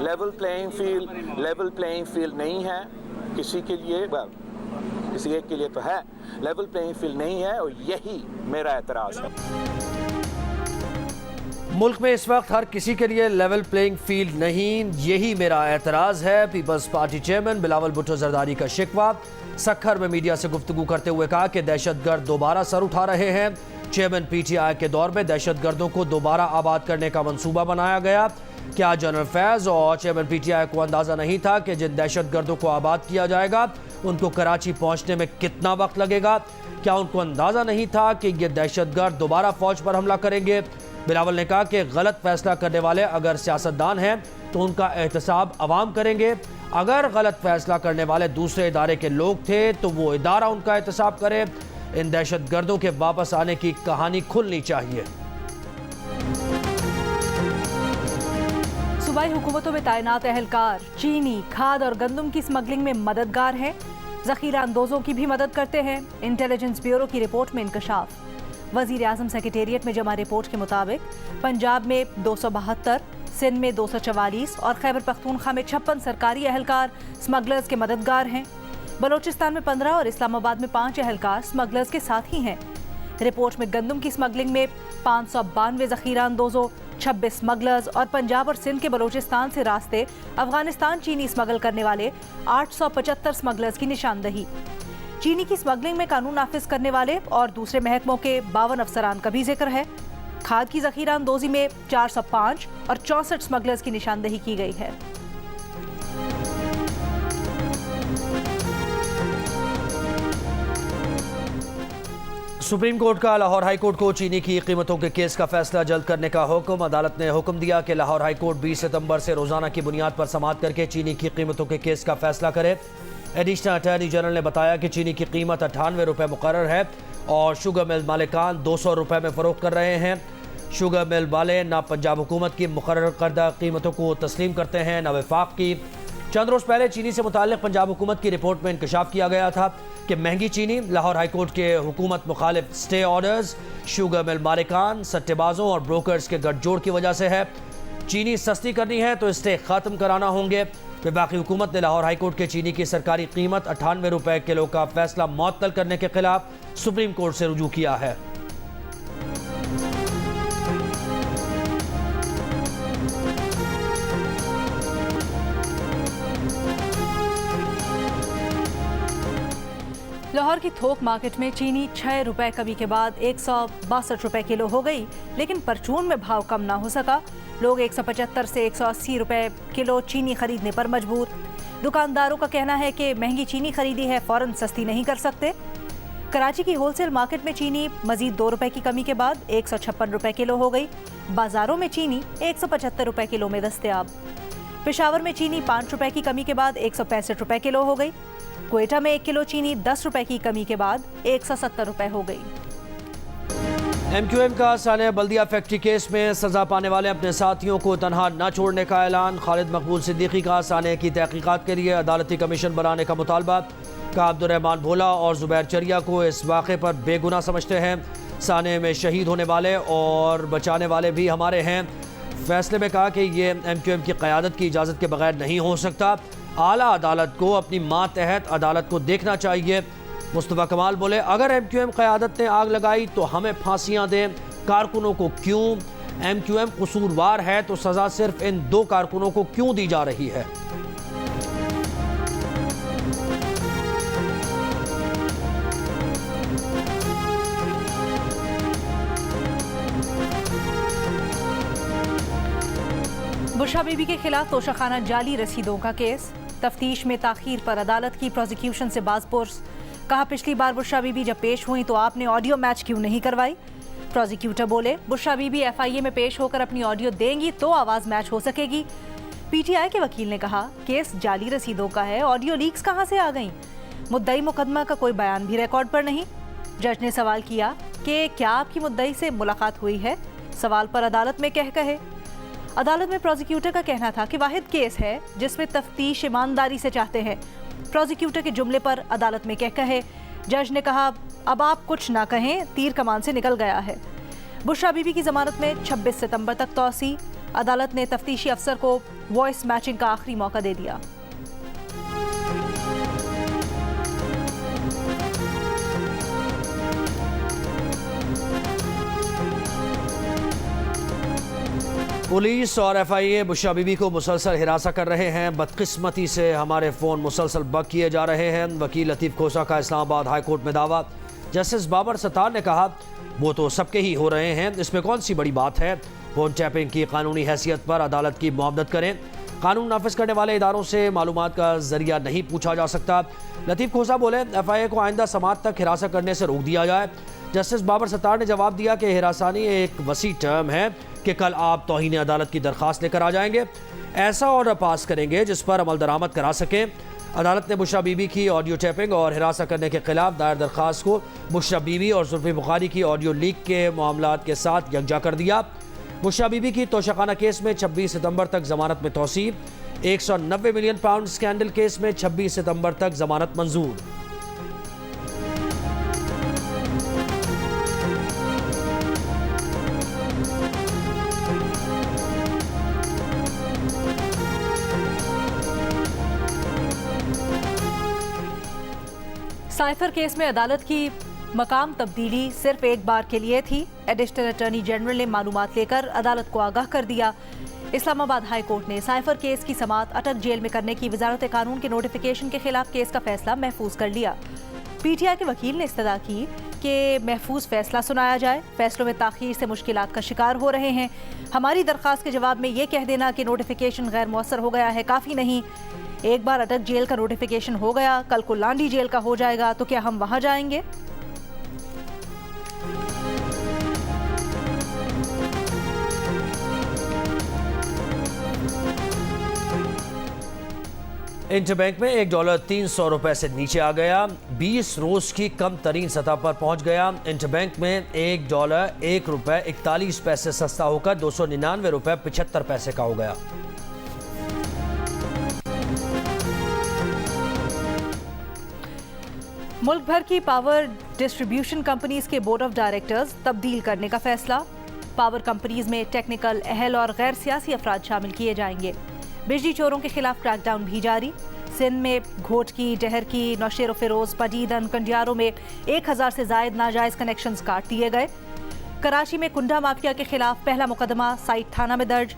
Level playing field नहीं है किसी के लिए, किसी एक के लिए तो है, लेवल प्लेइंग फील्ड नहीं है और यही मेरा एतराज़ है। मुल्क में इस वक्त हर किसी के लिए लेवल प्लेइंग फील्ड नहीं, यही मेरा एतराज़ है। People's Party chairman Bilawal Bhutto Zardari का शिकवा। सक्खर में मीडिया से गुफ्तगू करते हुए कहा कि दहशतगर्द दोबारा सर उठा रहे हैं। चेयरमैन पीटीआई के दौर में दहशतगर्दों को दोबारा आबाद करने का मंसूबा बनाया गया। क्या जनरल फैज़ और चेयरमैन पीटीआई को अंदाज़ा नहीं था कि जिन दहशतगर्दों को आबाद किया जाएगा उनको कराची पहुंचने में कितना वक्त लगेगा? क्या उनको अंदाज़ा नहीं था कि ये दहशतगर्द दोबारा फौज पर हमला करेंगे? बिलावल ने कहा कि गलत फैसला करने वाले अगर सियासतदान हैं तो उनका एहतसाब अवाम करेंगे, अगर गलत फैसला करने वाले दूसरे इदारे के लोग थे तो वो इदारा उनका एहतसाब करे। इन दहशतगर्दों के वापस आने की कहानी खुलनी चाहिए। सूबाई हुकूमतों में तैनात एहलकार चीनी, खाद और गंदम की स्मगलिंग में मददगार हैं, जखीरा अंदोजों की भी मदद करते हैं। इंटेलिजेंस ब्यूरो की रिपोर्ट में इंकशाफ। वज़ीर आज़म सेक्रेटेरिएट में जमा रिपोर्ट के मुताबिक पंजाब में 272, सिंध में 244 और खैबर पख्तूनख्वा में 56 सरकारी एहलकार स्मगलर्स के मददगार हैं। बलोचिस्तान में 15 और इस्लामाबाद में 5 एहलकार स्मगलर्स के साथ ही हैं। रिपोर्ट में गंदम की स्मगलिंग में 592 जखीरा अंदोजों, 26 स्मगलर्स और पंजाब और सिंध के बलोचिस्तान से रास्ते अफगानिस्तान चीनी स्मगल करने वाले 875 स्मगलर्स की निशानदही। चीनी की स्मगलिंग में कानून नाफिज करने वाले और दूसरे महकमों के 52 अफसरान का भी जिक्र है। खाद की जखीरा अंदोजी में 405 और 64 स्मगलर्स की निशानदही की गई है। सुप्रीम कोर्ट का लाहौर हाई कोर्ट को चीनी की कीमतों के केस का फैसला जल्द करने का हुक्म। अदालत ने हुक्म दिया कि लाहौर हाई कोर्ट 20 सितंबर से रोजाना की बुनियाद पर समाअत करके चीनी की कीमतों के केस का फैसला करे। एडिशनल अटॉर्नी जनरल ने बताया कि चीनी की कीमत 98 रुपये मुकर्रर है और शुगर मिल मालिकान 200 रुपये में फ़रोख्त कर रहे हैं। शुगर मिल वाले न पंजाब हुकूमत की मुकर्रर करदा कीमतों को तस्लीम करते हैं न वफाक की। चंद रोज़ पहले चीनी से मुताल्लिक़ पंजाब हुकूमत की रिपोर्ट में इंकशाफ किया गया था कि महंगी चीनी लाहौर हाई कोर्ट के हुकूमत मुखालिफ स्टे ऑर्डर्स, शुगर मिल मालिकान, सट्टेबाजों और ब्रोकर्स के गठजोड़ की वजह से है। चीनी सस्ती करनी है तो स्टे ख़त्म कराना होंगे। वफाकी हुकूमत ने लाहौर हाई कोर्ट के चीनी की सरकारी कीमत 98 रुपये किलो का फैसला मुअत्तल करने के खिलाफ सुप्रीम कोर्ट से रुजू किया है। लाहौर की थोक मार्केट में चीनी 6 रुपए कमी के बाद 162 रुपए किलो हो गई, लेकिन परचून में भाव कम ना हो सका। लोग 175 से 180 रुपए किलो चीनी खरीदने पर मजबूर। दुकानदारों का कहना है कि महंगी चीनी खरीदी है, फौरन सस्ती नहीं कर सकते। कराची की होलसेल मार्केट में चीनी मजीद 2 रुपए की कमी के बाद 156 रुपए किलो हो गई। बाजारों में चीनी 175 रुपए किलो में दस्तयाब। पेशावर में चीनी 5 रुपए की कमी के बाद 165 रुपए किलो हो गई। क्वेटा में 1 किलो चीनी 10 रुपए की कमी के बाद 170 रुपए हो गई। MQM का सानिया बल्दिया फैक्ट्री केस में सजा पाने वाले अपने साथियों को तनहा न छोड़ने का ऐलान। खालिद मकबूल सिद्दीकी का सानिया की तहकीकात के लिए अदालती कमीशन बनाने का मुतालबा। का अब्दुर्रहमान भोला और जुबैर चरिया को इस वाक़े पर बेगुनाह समझते हैं। सानिया में शहीद होने वाले और बचाने वाले भी हमारे हैं। फैसले में कहा कि ये MQM की क़यादत की इजाज़त के बगैर नहीं हो सकता। आला अदालत को अपनी मातहत अदालत को देखना चाहिए। मुस्तफ़ा कमाल बोले, अगर MQM क़यादत ने आग लगाई तो हमें फांसियाँ दें, कारकुनों को क्यों? MQM कसूरवार है तो सज़ा सिर्फ इन 2 कारकुनों को क्यों दी जा रही है? बुशरा बीबी के खिलाफ तोशाखाना जाली रसीदों का केस। तफ्तीश में ताखीर पर अदालत की प्रोसिक्यूशन से बाज़पुर्स। कहा, पिछली बार बुशरा बीबी जब पेश हुई तो आपने ऑडियो मैच क्यों नहीं करवाई? प्रोसिक्यूटर बोले, बुशरा बीबी FIA में पेश होकर अपनी ऑडियो देंगी तो आवाज़ मैच हो सकेगी। PTI के वकील ने कहा, केस जाली रसीदों का है, ऑडियो लीक्स कहाँ से आ गईं? मुद्दई मुकदमा का कोई बयान भी रिकॉर्ड पर नहीं। जज ने सवाल किया कि क्या आपकी मुद्दई से मुलाकात हुई है? सवाल पर अदालत में कहे। अदालत में प्रोसिक्यूटर का कहना था कि वाहिद केस है जिसमें तफ्तीश ईमानदारी से चाहते हैं। प्रोसिक्यूटर के जुमले पर अदालत में कहे। जज ने कहा, अब आप कुछ ना कहें, तीर कमान से निकल गया है। बुशरा बीबी की जमानत में 26 सितंबर तक तौसी। अदालत ने तफ्तीशी अफसर को वॉइस मैचिंग का आखिरी मौका दे दिया। पुलिस और एफआईए बुशरा बीबी को मुसलसल हिरासत कर रहे हैं। बदकिस्मती से हमारे फ़ोन मुसलसल बक किए जा रहे हैं। वकील लतीफ़ खोसा का इस्लामाबाद हाई कोर्ट में दावा। जस्टिस बाबर सत्तार ने कहा वो तो सबके ही हो रहे हैं, इसमें कौन सी बड़ी बात है। फ़ोन टैपिंग की कानूनी हैसियत पर अदालत की मुआवनत करें। कानून नाफिज करने वाले इदारों से मालूमात का जरिया नहीं पूछा जा सकता। लतीफ़ खोसा बोले एफआईए को आइंदा समात तक हिरासत करने से रोक दिया जाए। जस्टिस बाबर सत्तार ने जवाब दिया कि हिरासानी एक वसी टर्म है कि कल आप तौहीन अदालत की दरख्वास्त लेकर आ जाएंगे, ऐसा ऑर्डर पास करेंगे जिस पर अमल दरामद करा सकें। अदालत ने बुशरा बीबी की ऑडियो टैपिंग और हिरासत करने के खिलाफ दायर दरख्वास्त को बुशरा बीबी और जुल्फी बुखारी की ऑडियो लीक के मामलात के साथ यकजा कर दिया। बुशरा बीबी की तोशाखाना केस में 26 सितंबर तक जमानत में तौसीब। 190 मिलियन पाउंड स्कैंडल केस में 26 सितंबर तक जमानत मंजूर। साइफर केस में अदालत की मकाम तब्दीली सिर्फ एक बार के लिए थी। एडिशनल अटॉर्नी जनरल ने मालूमात लेकर अदालत को आगाह कर दिया। इस्लामाबाद हाई कोर्ट ने साइफर केस की समात अटक जेल में करने की वजारत कानून के नोटिफिकेशन के खिलाफ केस का फैसला महफूज कर लिया। पीटीआई के वकील ने इस्तदा की कि महफूज फैसला सुनाया जाए। फैसलों में ताखीर से मुश्किलात का शिकार हो रहे हैं। हमारी दरख्वास्त के जवाब में ये कह देना कि नोटिफिकेशन गैर मौसर हो गया है काफ़ी नहीं। एक बार अटक जेल का नोटिफिकेशन हो गया, कल को लांडी जेल का हो जाएगा, तो क्या हम वहां जाएंगे? इंटरबैंक में $1 300 रुपए से नीचे आ गया। 20 रोज की कम तरीन सतह पर पहुंच गया। इंटरबैंक में $1 1.41 सस्ता होकर $299.75 का हो गया। मुल्क भर की पावर डिस्ट्रीब्यूशन कंपनीज के बोर्ड ऑफ डायरेक्टर्स तब्दील करने का फैसला। पावर कंपनीज में टेक्निकल, अहल और गैर सियासी अफराद शामिल किए जाएंगे। बिजली चोरों के खिलाफ क्रैकडाउन भी जारी। सिंध में घोटकी, डहर की, नौशेर फिरोज, पटीदन, कंडियारों में 1000 से जायद नाजायज कनेक्शंस काट दिए गए। कराची में कुंडा माफिया के खिलाफ पहला मुकदमा साइट थाना में दर्ज।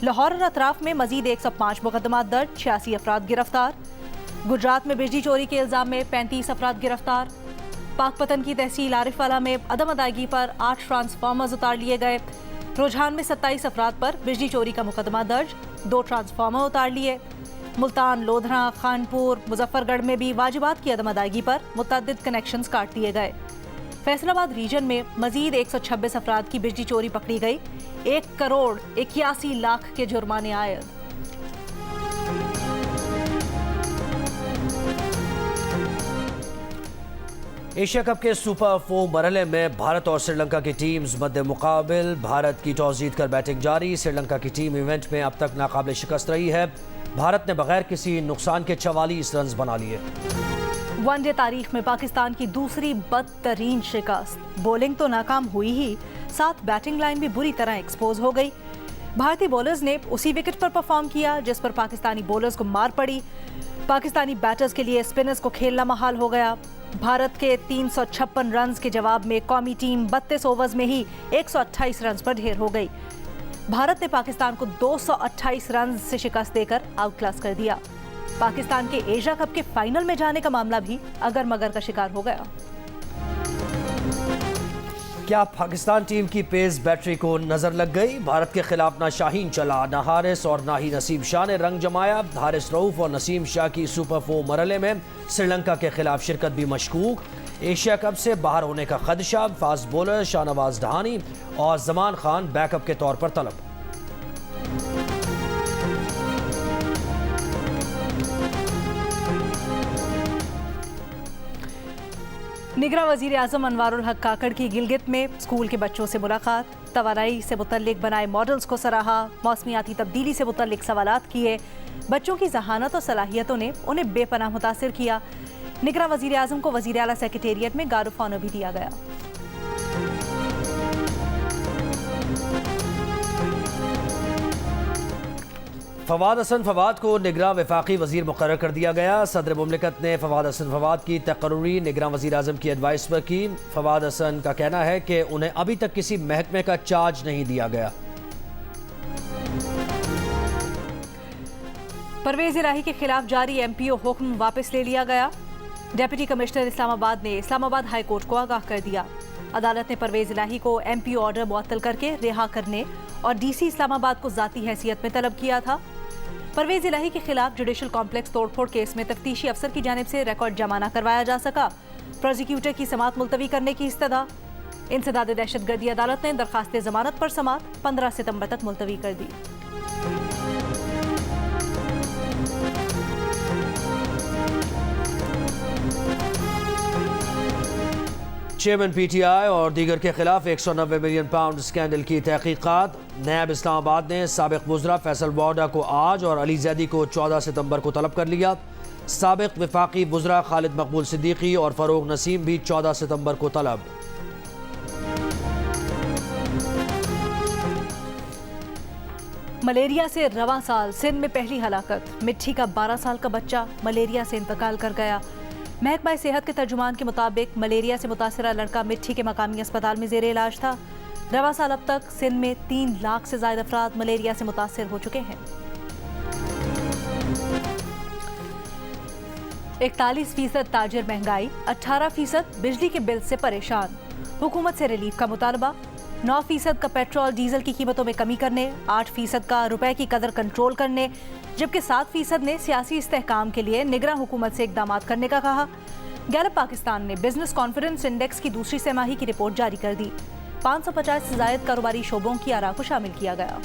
लाहौर और अतराफ में मजीद 105 मुकदमा दर्ज, 86 अफराद गिरफ्तार। गुजरात में बिजली चोरी के इल्जाम में 35 अफराद गिरफ्तार। पाकपतन की तहसील आरिफवाला में अदम अदायगी पर 8 ट्रांसफार्मर्स उतार लिए गए। रुझान में 27 अफराद पर बिजली चोरी का मुकदमा दर्ज, 2 ट्रांसफार्मर उतार लिए। मुल्तान, लोधरा, खानपुर, मुजफ्फरगढ़ में भी वाजिबात की अदम अदायगी पर मुतअद्दिद कनेक्शंस काट दिए गए। फैसलाबाद रीजन में मजीद 126 अफराद की बिजली चोरी पकड़ी गई। 1 करोड़ 81 लाख के जुर्माने आयद। एशिया कप के सुपर 4 मरहले में भारत और श्रीलंका की टीम्स मद्दे मुकाबिल। भारत की टॉस जीतकर बैटिंग जारी। श्रीलंका की टीम इवेंट में अब तक नाकाबिल शिकस्त रही है। भारत ने बगैर किसी नुकसान के 44 रन बना लिए। वनडे तारीख में पाकिस्तान की दूसरी बदतरीन शिकस्त। बॉलिंग तो नाकाम हुई ही, साथ बैटिंग लाइन भी बुरी तरह एक्सपोज हो गई। भारतीय बॉलर्स ने उसी विकेट पर परफॉर्म किया जिस पर पाकिस्तानी बॉलर्स को मार पड़ी। पाकिस्तानी बैटर्स के लिए स्पिनर्स को खेलना महाल हो गया। भारत के 356 रन के जवाब में कौमी टीम 32 ओवर्स में ही 128 रन पर ढेर हो गई। भारत ने पाकिस्तान को 228 रन से शिकस्त देकर आउट क्लास कर दिया। पाकिस्तान के एशिया कप के फाइनल में जाने का मामला भी अगर मगर का शिकार हो गया। क्या पाकिस्तान टीम की पेस बैटरी को नजर लग गई? भारत के खिलाफ ना शाहीन चला, ना हारिस और ना ही नसीम शाह ने रंग जमाया। हारिस रऊफ और नसीम शाह की सुपर 4 मरहले में श्रीलंका के खिलाफ शिरकत भी मशकूक। एशिया कप से बाहर होने का खदशा। फास्ट बॉलर शाहनवाज ढहानी और जमान खान बैकअप के तौर पर तलब। निगरान वजीर आजम अनवारुल हक काकड़ की गिलगित में स्कूल के बच्चों से मुलाकात। तवानाई से मुतल्लिक बनाए मॉडल्स को सराहा। मौसमियाती तब्दीली से मुतल्लिक सवालात किए। बच्चों की जहानत और सलाहियतों ने उन्हें बेपनाह मुतासिर किया। निगरान वजीर आजम को वजीर आला सेक्रेटेरिएट में गार्ड ऑफ ऑनर भी दिया गया। फवाद हसन फवाद को निगरां वफाकी वजीर मुकर्रर कर दिया गया। सदर मुमलिकत ने फवाद हसन फवाद की तकर्री निगरां वजीर आजम की एडवाइस पर की। फवाद हसन का कहना है कि उन्हें अभी तक किसी महकमे का चार्ज नहीं दिया गया। परवेज इलाही के खिलाफ जारी MPO हुक्म वापस ले लिया गया। डिप्टी कमिश्नर इस्लामाबाद ने इस्लामाबाद हाई कोर्ट को आगाह कर दिया। अदालत ने परवेज इलाही को MPO ऑर्डर मुअत्तल करके रिहा करने और DC इस्लामाबाद को जाती हैसियत में तलब किया था। परवेज इलाही के खिलाफ जुडिशल कॉम्प्लेक्स तोड़फोड़ केस में तफ्तीशी अफसर की जानिब से रिकॉर्ड जमा न करवाया जा सका। प्रोसिक्यूटर की समाअत मुलतवी करने की इस्तदा। इंसदाद दहशतगर्दी अदालत ने दरखास्त जमानत पर समाअत 15 सितंबर तक मुलतवी कर दी। चेयरमैन PTI और दीगर के खिलाफ 190 मिलियन पाउंड स्कैंडल की तहकीकात। नैब इस्लामाबाद ने साबिक वज़रा फैसल वाडा को आज और अली जैदी को 14 सितंबर को तलब कर लिया। साबिक वफाकी वज़रा खालिद मकबूल सिद्दीकी और फ़रोग नसीम भी 14 सितंबर को तलब। मलेरिया से रवां साल सिंध में पहली हलाकत। मिट्टी का 12 साल का बच्चा मलेरिया से इंतकाल कर गया। महकमा सेहत के तर्जुमान के मुताबिक मलेरिया से मुतासरा लड़का मिट्टी के मकामी अस्पताल में जेर इलाज था। रवां साल अब तक सिंध में 3 लाख से ज्यादा अफराद मलेरिया से मुतासर हो चुके हैं। 41% ताजिर महंगाई, 18% बिजली के बिल से परेशान। हुकूमत से रिलीफ का मुतालबा। 9% का पेट्रोल डीजल की कीमतों में कमी करने, 8% का रुपए की कदर कंट्रोल करने, जबकि 7% ने सियासी इस्तेहकाम के लिए निगरां हुकूमत से इकदाम करने का कहा। गैलप पाकिस्तान ने बिजनेस कॉन्फिडेंस इंडेक्स की दूसरी तिमाही की रिपोर्ट जारी कर दी। 550 से ज्यादा कारोबारी शोबों की आरा को शामिल किया गया।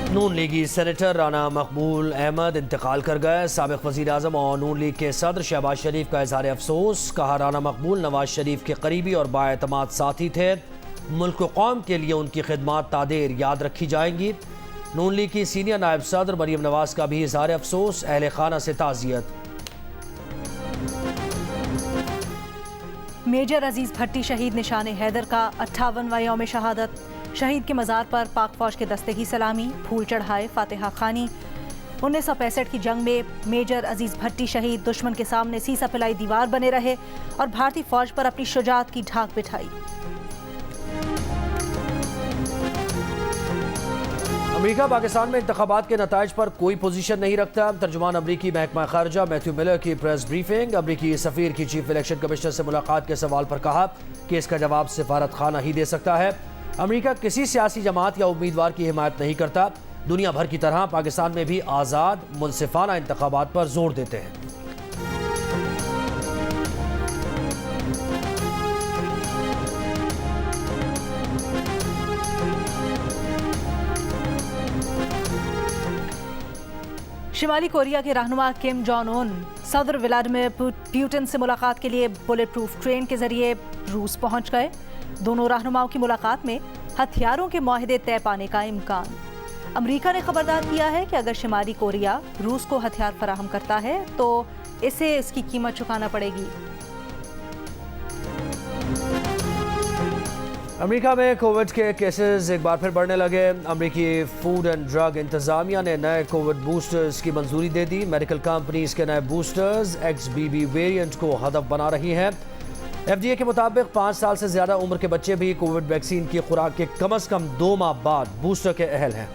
नून लीगी सेनेटर राना मकबूल अहमद इंतकाल कर गए। साबिक वज़ीर आज़म और नून लीग के सदर शहबाज शरीफ का इज़हार अफसोस। कहा, राना मकबूल नवाज शरीफ के करीबी और बाएतमाद साथी थे। मुल्क व कौम के लिए उनकी खिदमात तादेर याद रखी जाएंगी। नून लीग की सीनियर नायब सदर मरियम नवाज का भी इज़हार अफसोस। अहले खाना से ताज़ियत। मेजर अजीज भट्टी शहीद निशान हैदर का 58वां यौम शहादत। शहीद के मज़ार पर पाक फौज के दस्ते की सलामी, फूल चढ़ाए, फातिहा खानी। 1965 की जंग में मेजर अजीज भट्टी शहीद दुश्मन के सामने सीसा पिलाई दीवार बने रहे और भारतीय फौज पर अपनी शुजाअत की ढाक बिठाई। अमेरिका पाकिस्तान में इंतखाबात के नताइज पर कोई पोजीशन नहीं रखता। तर्जुमान अमरीकी महकमा खारजा मैथ्यू मिलर की प्रेस ब्रीफिंग। अमरीकी सफ़ीर की चीफ इलेक्शन कमिश्नर से मुलाकात के सवाल पर कहा कि इसका जवाब सिफारत खाना ही दे सकता है। अमेरिका किसी सियासी जमात या उम्मीदवार की हिमायत नहीं करता। दुनिया भर की तरह पाकिस्तान में भी आज़ाद मुनसिफाना इंतखाबात पर जोर देते हैं। शिमाली कोरिया के रहनुमा किम जोंग उन सदर व्लादिमीर पुतिन से मुलाकात के लिए बुलेट प्रूफ ट्रेन के जरिए रूस पहुंच गए। दोनों रहनुमाओं की मुलाकात में हथियारों के मुआहदे तय पाने का इम्कान। अमेरिका ने खबरदार किया है कि अगर शिमाली कोरिया रूस को हथियार फराहम करता है तो इसे इसकी कीमत चुकाना पड़ेगी। अमेरिका में कोविड के केसेस एक बार फिर बढ़ने लगे। अमेरिकी फूड एंड ड्रग इंतजामिया ने नए कोविड बूस्टर्स की मंजूरी दे दी। मेडिकल कंपनीज के नए बूस्टर्स XBB वेरिएंट को हदफ बना रही हैं। FDA के मुताबिक 5 साल से ज्यादा उम्र के बच्चे भी कोविड वैक्सीन की खुराक के कम से कम 2 माह बाद बूस्टर के अहल हैं।